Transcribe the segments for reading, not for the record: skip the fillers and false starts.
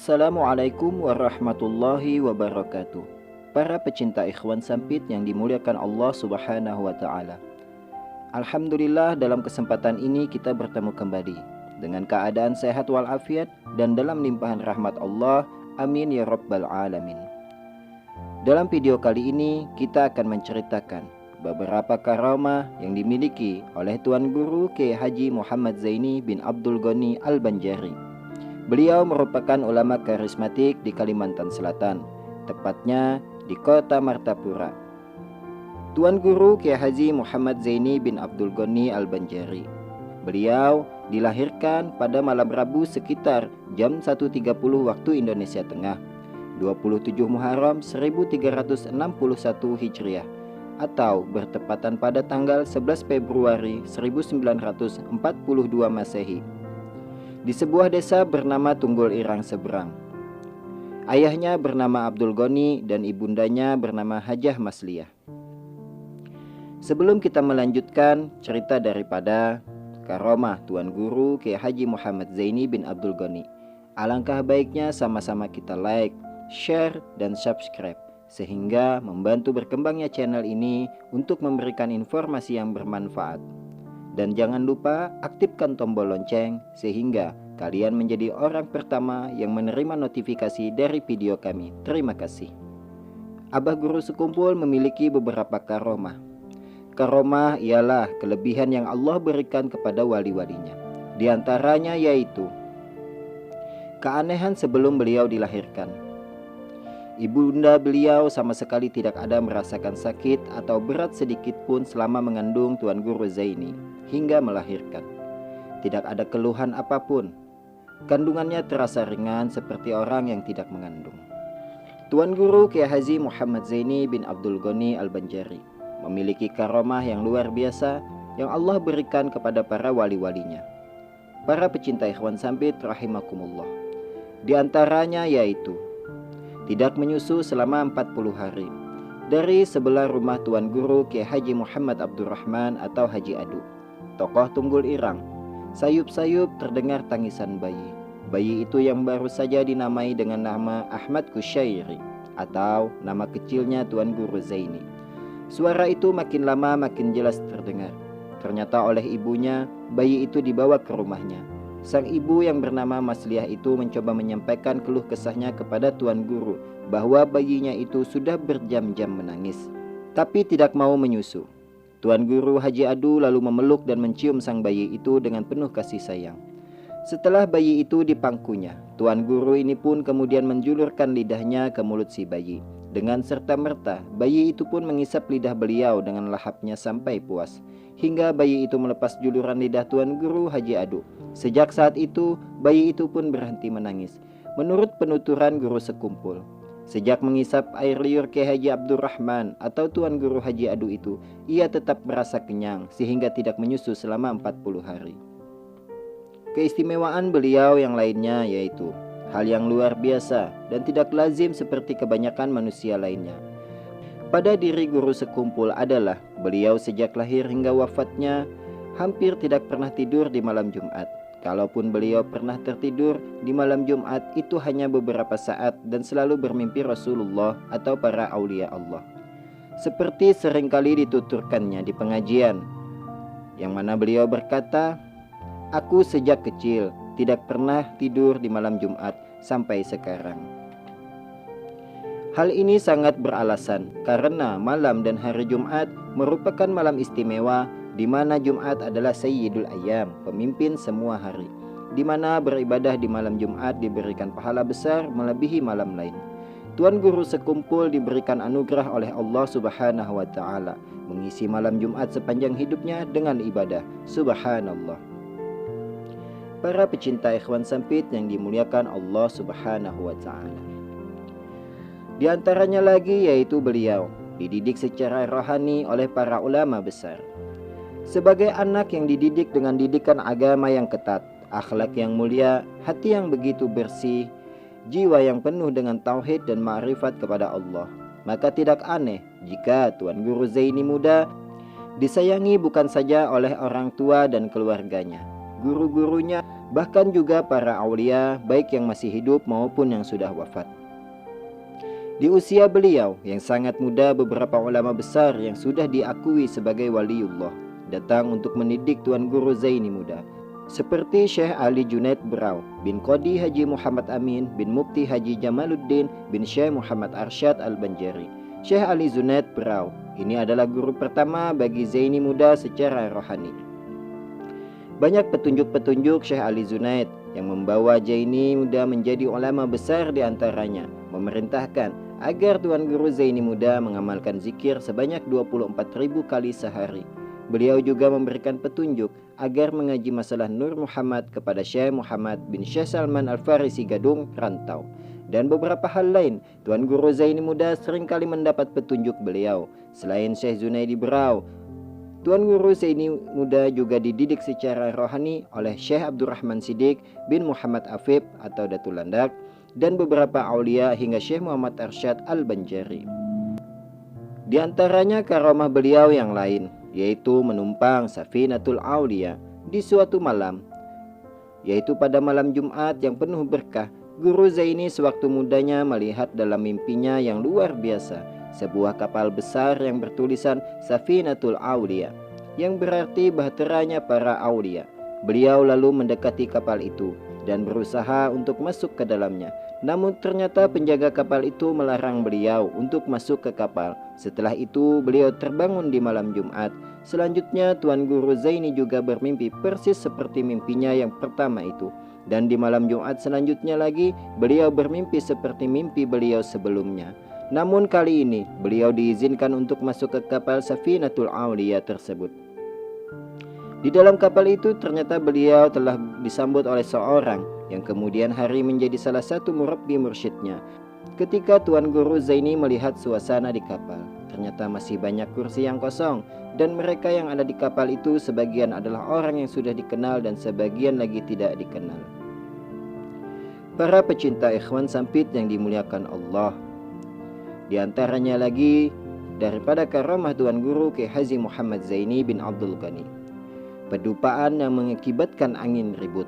Assalamualaikum warahmatullahi wabarakatuh. Para pecinta ikhwan sampit yang dimuliakan Allah Subhanahu wa taala. Alhamdulillah, dalam kesempatan ini kita bertemu kembali dengan keadaan sehat walafiat dan dalam limpahan rahmat Allah. Amin ya rabbal alamin. Dalam video kali ini kita akan menceritakan beberapa karamah yang dimiliki oleh Tuan Guru Kiai Haji Muhammad Zaini bin Abdul Ghani Al-Banjari. Beliau merupakan ulama karismatik di Kalimantan Selatan, tepatnya di kota Martapura. Tuan Guru Kiai Haji Muhammad Zaini bin Abdul Ghani Al-Banjari. Beliau dilahirkan pada malam Rabu sekitar jam 1.30 waktu Indonesia Tengah, 27 Muharram 1361 Hijriah, atau bertepatan pada tanggal 11 Februari 1942 Masehi, di sebuah desa bernama Tunggul Irang Seberang. Ayahnya bernama Abdul Ghani dan ibundanya bernama Hajah Masliyah. Sebelum kita melanjutkan cerita daripada karamah Tuan Guru Kiai Haji Muhammad Zaini bin Abdul Ghani, alangkah baiknya sama-sama kita like, share, dan subscribe, sehingga membantu berkembangnya channel ini untuk memberikan informasi yang bermanfaat. Dan jangan lupa aktifkan tombol lonceng sehingga kalian menjadi orang pertama yang menerima notifikasi dari video kami. Terima kasih. Abah Guru Sekumpul memiliki beberapa karamah. Karamah ialah kelebihan yang Allah berikan kepada wali-walinya. Di antaranya yaitu keanehan sebelum beliau dilahirkan. Ibunda beliau sama sekali tidak ada merasakan sakit atau berat sedikit pun selama mengandung Tuan Guru Zaini hingga melahirkan. Tidak ada keluhan apapun. Kandungannya terasa ringan seperti orang yang tidak mengandung. Tuan Guru Kiai Haji Muhammad Zaini bin Abdul Ghani Al-Banjari memiliki karamah yang luar biasa yang Allah berikan kepada para wali-walinya. Para pecinta ikhwan sampit rahimakumullah. Di antaranya yaitu tidak menyusu selama 40 hari dari sebelah rumah Tuan Guru Kiai Haji Muhammad Abdurrahman atau Haji Adu, tokoh Tunggul Irang. Sayup-sayup terdengar tangisan bayi. Bayi itu yang baru saja dinamai dengan nama Ahmad Kusyairi atau nama kecilnya Tuan Guru Zaini. Suara itu makin lama makin jelas terdengar. Ternyata oleh ibunya, bayi itu dibawa ke rumahnya. Sang ibu yang bernama Masliyah itu mencoba menyampaikan keluh kesahnya kepada Tuan Guru bahwa bayinya itu sudah berjam-jam menangis, tapi tidak mau menyusu. Tuan Guru Haji Adu lalu memeluk dan mencium sang bayi itu dengan penuh kasih sayang. Setelah bayi itu dipangkunya, Tuan Guru ini pun kemudian menjulurkan lidahnya ke mulut si bayi. Dengan serta-merta, bayi itu pun mengisap lidah beliau dengan lahapnya sampai puas, hingga bayi itu melepas juluran lidah Tuan Guru Haji Adu. Sejak saat itu, bayi itu pun berhenti menangis. Menurut penuturan Guru Sekumpul, sejak mengisap air liur Kiai Haji Abdurrahman atau Tuan Guru Haji Adu itu, ia tetap merasa kenyang sehingga tidak menyusu selama 40 hari. Keistimewaan beliau yang lainnya yaitu hal yang luar biasa dan tidak lazim seperti kebanyakan manusia lainnya pada diri Guru Sekumpul adalah beliau sejak lahir hingga wafatnya hampir tidak pernah tidur di malam Jumat. Kalaupun beliau pernah tertidur di malam Jumat, itu hanya beberapa saat dan selalu bermimpi Rasulullah atau para aulia Allah. Seperti seringkali dituturkannya di pengajian, yang mana beliau berkata, "Aku sejak kecil tidak pernah tidur di malam Jumat sampai sekarang." Hal ini sangat beralasan karena malam dan hari Jumat merupakan malam istimewa, di mana Jumat adalah Sayyidul Ayyam, pemimpin semua hari, di mana beribadah di malam Jumat diberikan pahala besar melebihi malam lain. Tuan Guru Sekumpul diberikan anugerah oleh Allah Subhanahu wa taala mengisi malam Jumat sepanjang hidupnya dengan ibadah. Subhanallah. Para pecinta ikhwan sampit yang dimuliakan Allah Subhanahu wa taala. Di antaranya lagi yaitu beliau dididik secara rohani oleh para ulama besar. Sebagai anak yang dididik dengan didikan agama yang ketat, akhlak yang mulia, hati yang begitu bersih, jiwa yang penuh dengan tauhid dan ma'rifat kepada Allah, maka tidak aneh jika Tuan Guru Zaini muda disayangi bukan saja oleh orang tua dan keluarganya, guru-gurunya, bahkan juga para aulia, baik yang masih hidup maupun yang sudah wafat. Di usia beliau yang sangat muda, beberapa ulama besar yang sudah diakui sebagai waliullah datang untuk mendidik Tuan Guru Zaini muda, seperti Syekh Ali Junaid Berau bin Qadi Haji Muhammad Amin bin Mufti Haji Jamaluddin bin Syekh Muhammad Arsyad Al-Banjari. Syekh Ali Junaid Berau ini adalah guru pertama bagi Zaini muda secara rohani. Banyak petunjuk-petunjuk Syekh Ali Junaid yang membawa Zaini muda menjadi ulama besar, di antaranya memerintahkan agar Tuan Guru Zaini muda mengamalkan zikir sebanyak 24.000 kali sehari. Beliau juga memberikan petunjuk agar mengaji masalah Nur Muhammad kepada Syekh Muhammad bin Syekh Salman Al-Farisi Gadung Rantau. Dan beberapa hal lain, Tuan Guru Zaini muda seringkali mendapat petunjuk beliau. Selain Syekh Junaidi Berau, Tuan Guru Zaini muda juga dididik secara rohani oleh Syekh Abdurrahman Siddiq bin Muhammad Afif atau Datul Landak, dan beberapa aulia hingga Syekh Muhammad Arsyad Al-Banjari. Di antaranya karamah beliau yang lain, yaitu menumpang Safinatul Aulia di suatu malam, yaitu pada malam Jumat yang penuh berkah. Guru Zaini sewaktu mudanya melihat dalam mimpinya yang luar biasa sebuah kapal besar yang bertulisan Safinatul Aulia, yang berarti bahteranya para aulia. Beliau lalu mendekati kapal itu dan berusaha untuk masuk ke dalamnya. Namun ternyata penjaga kapal itu melarang beliau untuk masuk ke kapal. Setelah itu beliau terbangun di malam Jumat. Selanjutnya Tuan Guru Zaini juga bermimpi persis seperti mimpinya yang pertama itu. Dan di malam Jumat selanjutnya lagi beliau bermimpi seperti mimpi beliau sebelumnya. Namun kali ini beliau diizinkan untuk masuk ke kapal Safinatul Aulia tersebut. Di dalam kapal itu ternyata beliau telah disambut oleh seorang yang kemudian hari menjadi salah satu murabbi mursyidnya. Ketika Tuan Guru Zaini melihat suasana di kapal, ternyata masih banyak kursi yang kosong, dan mereka yang ada di kapal itu sebagian adalah orang yang sudah dikenal dan sebagian lagi tidak dikenal. Para pecinta ikhwan sampit yang dimuliakan Allah, di antaranya lagi daripada karamah Tuan Guru Kiai Haji Muhammad Zaini bin Abdul Ghani, pedupaan yang mengakibatkan angin ribut.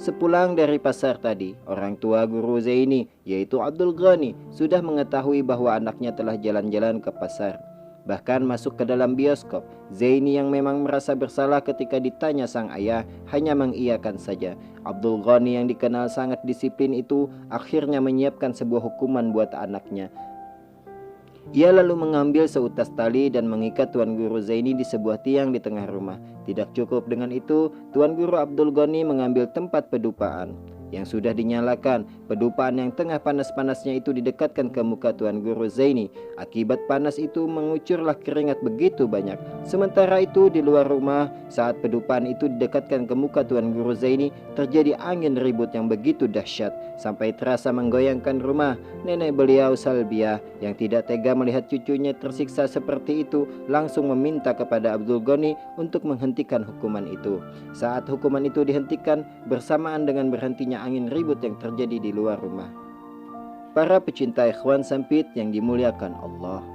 Sepulang dari pasar tadi, orang tua Guru Zaini yaitu Abdul Ghani sudah mengetahui bahwa anaknya telah jalan-jalan ke pasar, bahkan masuk ke dalam bioskop. Zaini yang memang merasa bersalah ketika ditanya sang ayah hanya mengiyakan saja. Abdul Ghani yang dikenal sangat disiplin itu akhirnya menyiapkan sebuah hukuman buat anaknya. Ia lalu mengambil seutas tali dan mengikat Tuan Guru Zaini di sebuah tiang di tengah rumah. Tidak cukup dengan itu, Tuan Guru Abdul Ghani mengambil tempat pedupaan yang sudah dinyalakan. Pedupaan yang tengah panas-panasnya itu didekatkan ke muka Tuan Guru Zaini. Akibat panas itu mengucurlah keringat begitu banyak. Sementara itu di luar rumah, saat pedupaan itu didekatkan ke muka Tuan Guru Zaini, terjadi angin ribut yang begitu dahsyat sampai terasa menggoyangkan rumah. Nenek beliau Salbiah yang tidak tega melihat cucunya tersiksa seperti itu langsung meminta kepada Abdul Ghani untuk menghentikan hukuman itu. Saat hukuman itu dihentikan bersamaan dengan berhentinya angin ribut yang terjadi di luar rumah. Para pecinta ikhwan sampit yang dimuliakan Allah,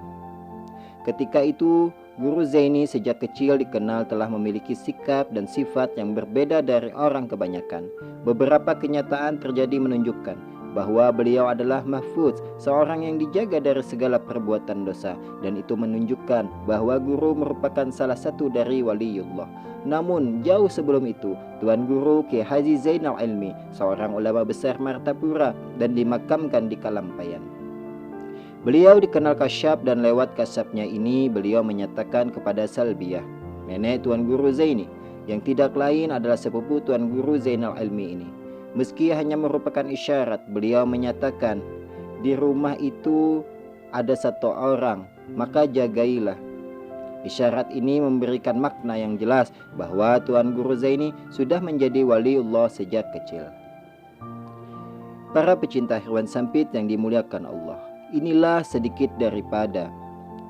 ketika itu Guru Zaini sejak kecil dikenal telah memiliki sikap dan sifat yang berbeda dari orang kebanyakan. Beberapa kenyataan terjadi menunjukkan bahwa beliau adalah mahfuz, seorang yang dijaga dari segala perbuatan dosa, dan itu menunjukkan bahwa guru merupakan salah satu dari waliullah. Namun jauh sebelum itu, Tuan Guru Kiai Haji Zainal Ilmi, seorang ulama besar Martapura, dan dimakamkan di Kalampayan. Beliau dikenal kasyaf, dan lewat kasyafnya ini beliau menyatakan kepada Salbiah, nenek Tuan Guru Zaini, yang tidak lain adalah sepupu Tuan Guru Zainal Ilmi ini. Meski hanya merupakan isyarat, beliau menyatakan, di rumah itu ada satu orang, maka jagailah. Isyarat ini memberikan makna yang jelas bahwa Tuan Guru Zaini sudah menjadi waliullah sejak kecil. Para pecinta hewan sampit yang dimuliakan Allah, inilah sedikit daripada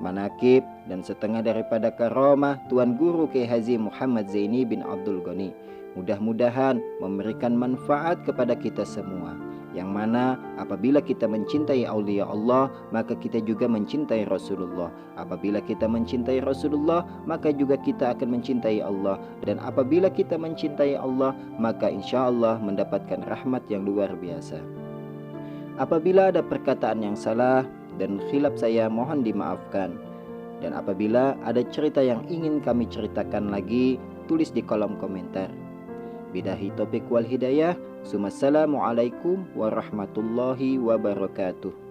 manakib dan setengah daripada karamah Tuan Guru Kiai Haji Muhammad Zaini bin Abdul Ghani. Mudah-mudahan memberikan manfaat kepada kita semua. yang mana apabila kita mencintai aulia Allah, maka kita juga mencintai Rasulullah. Apabila kita mencintai Rasulullah, maka juga kita akan mencintai Allah. Dan apabila kita mencintai Allah, maka insya Allah mendapatkan rahmat yang luar biasa. Apabila ada perkataan yang salah dan khilaf saya, mohon dimaafkan. Dan apabila ada cerita yang ingin kami ceritakan lagi, tulis di kolom komentar. Bidahi topik wal hidayah. Assalamualaikum warahmatullahi wabarakatuh.